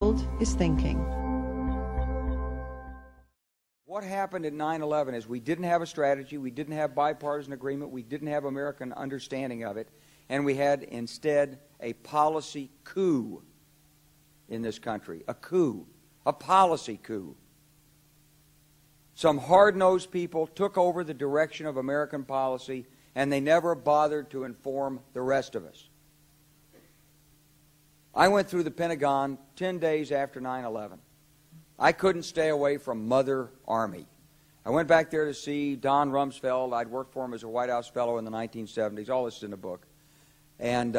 is thinking. What happened at 9/11 is we didn't have a strategy, we didn't have bipartisan agreement, we didn't have American understanding of it, and we had instead a policy coup in this country. A coup. A policy coup. Some hard-nosed people took over the direction of American policy, and they never bothered to inform the rest of us. I went through the Pentagon 10 days after 9/11. I couldn't stay away from Mother Army. I went back there to see Don Rumsfeld. I'd worked for him as a White House fellow in the 1970s. All this is in the book. And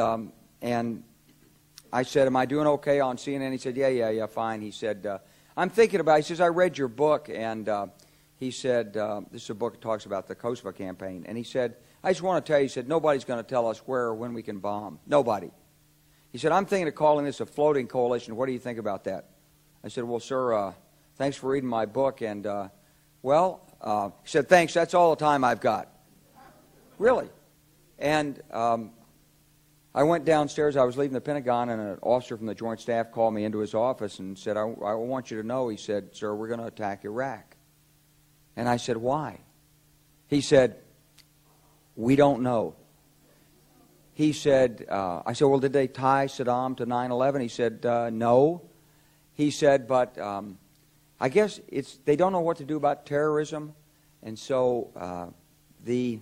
I said, am I doing okay on CNN? He said, yeah, fine. He said, I'm thinking about it. He says, I read your book. And he said, this is a book that talks about the Kosovo campaign. And he said, I just want to tell you, he said, nobody's going to tell us where or when we can bomb. Nobody. He said, I'm thinking of calling this a floating coalition. What do you think about that? I said, well, sir, thanks for reading my book. And, he said, thanks, that's all the time I've got. Really. And I went downstairs. I was leaving the Pentagon, and an officer from the Joint Staff called me into his office and said, I want you to know, he said, sir, we're going to attack Iraq. And I said, why? He said, we don't know. He said, I said, well, did they tie Saddam to 9/11? He said, no. He said, but I guess they don't know what to do about terrorism, and so they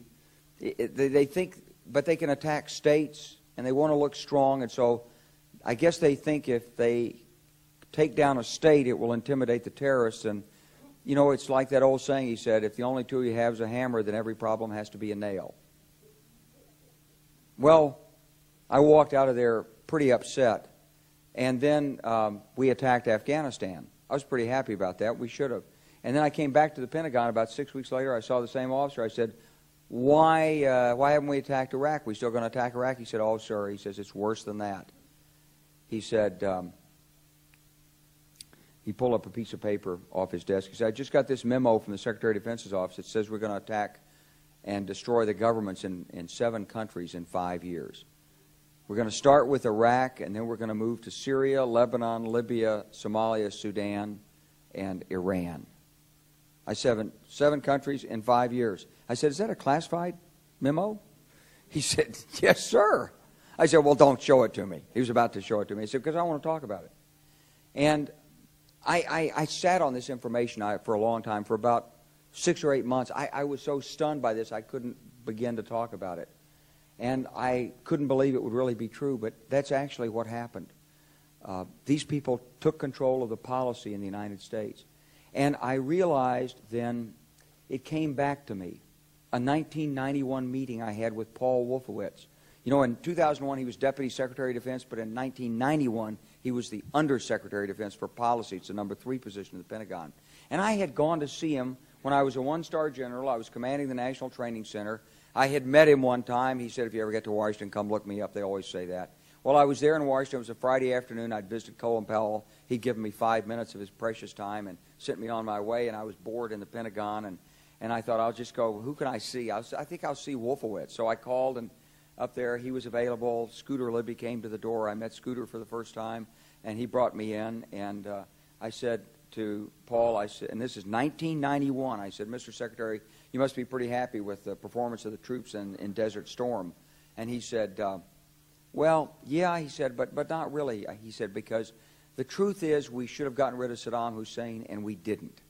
think, but they can attack states, and they want to look strong, and so I guess they think if they take down a state, it will intimidate the terrorists. And you know, it's like that old saying. He said, if the only tool you have is a hammer, then every problem has to be a nail. Well, I walked out of there pretty upset. And then we attacked Afghanistan. I was pretty happy about that. We should have. And then I came back to the Pentagon about 6 weeks later. I saw the same officer. I said, why haven't we attacked Iraq? We still going to attack Iraq? He said, oh, sir. He says, it's worse than that. He said, he pulled up a piece of paper off his desk. He said, I just got this memo from the Secretary of Defense's office that says we're going to attack and destroy the governments in 7 countries in 5 years. We're going to start with Iraq, and then we're going to move to Syria, Lebanon, Libya, Somalia, Sudan, and Iran. I said, 7 countries in 5 years. I said, is that a classified memo? He said, yes, sir. I said, well, don't show it to me. He was about to show it to me. He said, because I want to talk about it. And I sat on this information for a long time, for about 6 or 8 months. I was so stunned by this, I couldn't begin to talk about it. And I couldn't believe it would really be true, but that's actually what happened. These people took control of the policy in the United States. And I realized then, it came back to me, a 1991 meeting I had with Paul Wolfowitz. You know, in 2001 he was Deputy Secretary of Defense, but in 1991 he was the Undersecretary of Defense for Policy. It's the number 3 position in the Pentagon. And I had gone to see him when I was a 1-star general. I was commanding the National Training Center. I had met him one time. He said, if you ever get to Washington, come look me up. They always say that. Well, I was there in Washington. It was a Friday afternoon. I'd visited Colin Powell. He'd given me 5 minutes of his precious time and sent me on my way, and I was bored in the Pentagon, and I thought, I'll just go, who can I see? I think I'll see Wolfowitz. So I called, and up there, he was available. Scooter Libby came to the door. I met Scooter for the first time, and he brought me in, and I said to Paul, I said, and this is 1991, I said, Mr. Secretary, you must be pretty happy with the performance of the troops in Desert Storm. And he said, well, yeah, he said, but not really. He said, because the truth is we should have gotten rid of Saddam Hussein, and we didn't.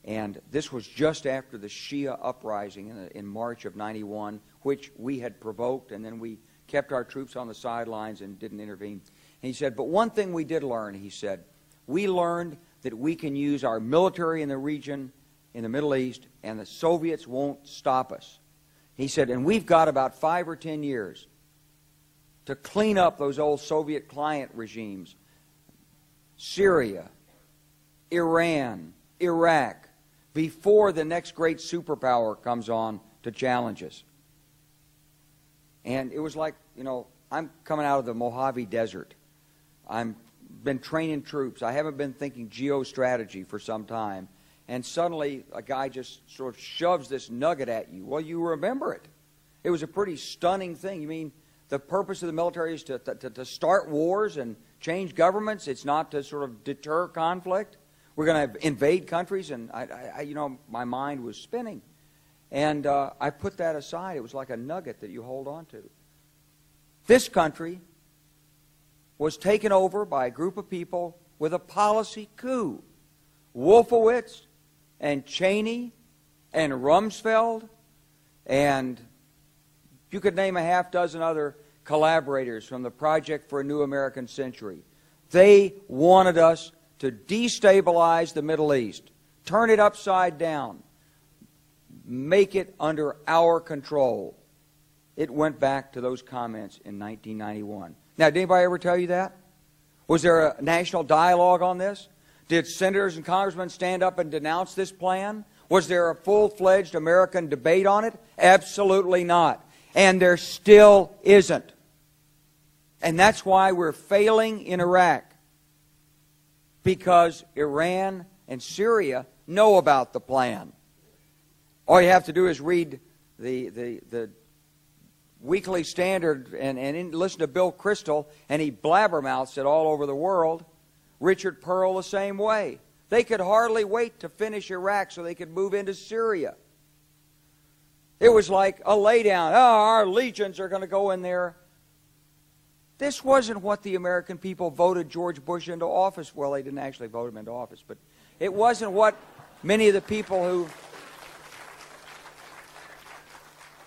And this was just after the Shia uprising in March of 91, which we had provoked, and then we kept our troops on the sidelines and didn't intervene. And he said, but one thing we did learn, he said, we learned that we can use our military in the region, in the Middle East, and the Soviets won't stop us. He said, and we've got about 5 or 10 years to clean up those old Soviet client regimes. Syria, Iran, Iraq, before the next great superpower comes on to challenge us. And it was like, you know, I'm coming out of the Mojave Desert. I've been training troops. I haven't been thinking geostrategy for some time. And suddenly a guy just sort of shoves this nugget at you. Well, you remember it. It was a pretty stunning thing. You mean the purpose of the military is to start wars and change governments. It's not to sort of deter conflict. We're going to invade countries, and my mind was spinning. And I put that aside. It was like a nugget that you hold on to. This country was taken over by a group of people with a policy coup. Wolfowitz and Cheney and Rumsfeld, and you could name a half dozen other collaborators from the Project for a New American Century. They wanted us to destabilize the Middle East, turn it upside down, make it under our control. It went back to those comments in 1991. Now, did anybody ever tell you that? Was there a national dialogue on this? Did senators and congressmen stand up and denounce this plan? Was there a full-fledged American debate on it? Absolutely not. And there still isn't. And that's why we're failing in Iraq. Because Iran and Syria know about the plan. All you have to do is read the Weekly Standard and listen to Bill Kristol, and he blabbermouths it all over the world. Richard Pearl the same way. They could hardly wait to finish Iraq so they could move into Syria. It was like a laydown. Oh, our legions are going to go in there. This wasn't what the American people voted George Bush into office. Well, they didn't actually vote him into office, but it wasn't what many of the people who...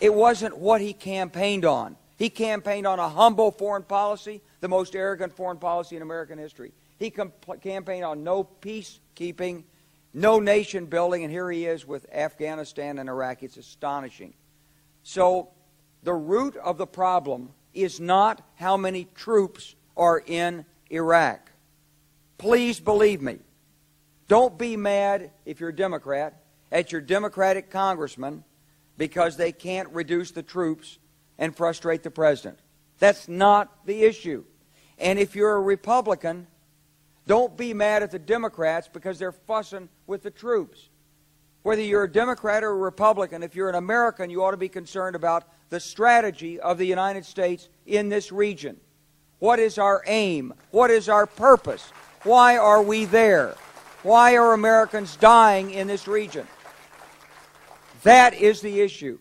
It wasn't what he campaigned on. He campaigned on a humble foreign policy, the most arrogant foreign policy in American history. He campaigned on no peacekeeping, no nation building, and here he is with Afghanistan and Iraq. It's astonishing. So the root of the problem is not how many troops are in Iraq. Please believe me. Don't be mad, if you're a Democrat, at your Democratic congressman because they can't reduce the troops and frustrate the president. That's not the issue. And if you're a Republican, don't be mad at the Democrats because they're fussing with the troops. Whether you're a Democrat or a Republican, if you're an American, you ought to be concerned about the strategy of the United States in this region. What is our aim? What is our purpose? Why are we there? Why are Americans dying in this region? That is the issue.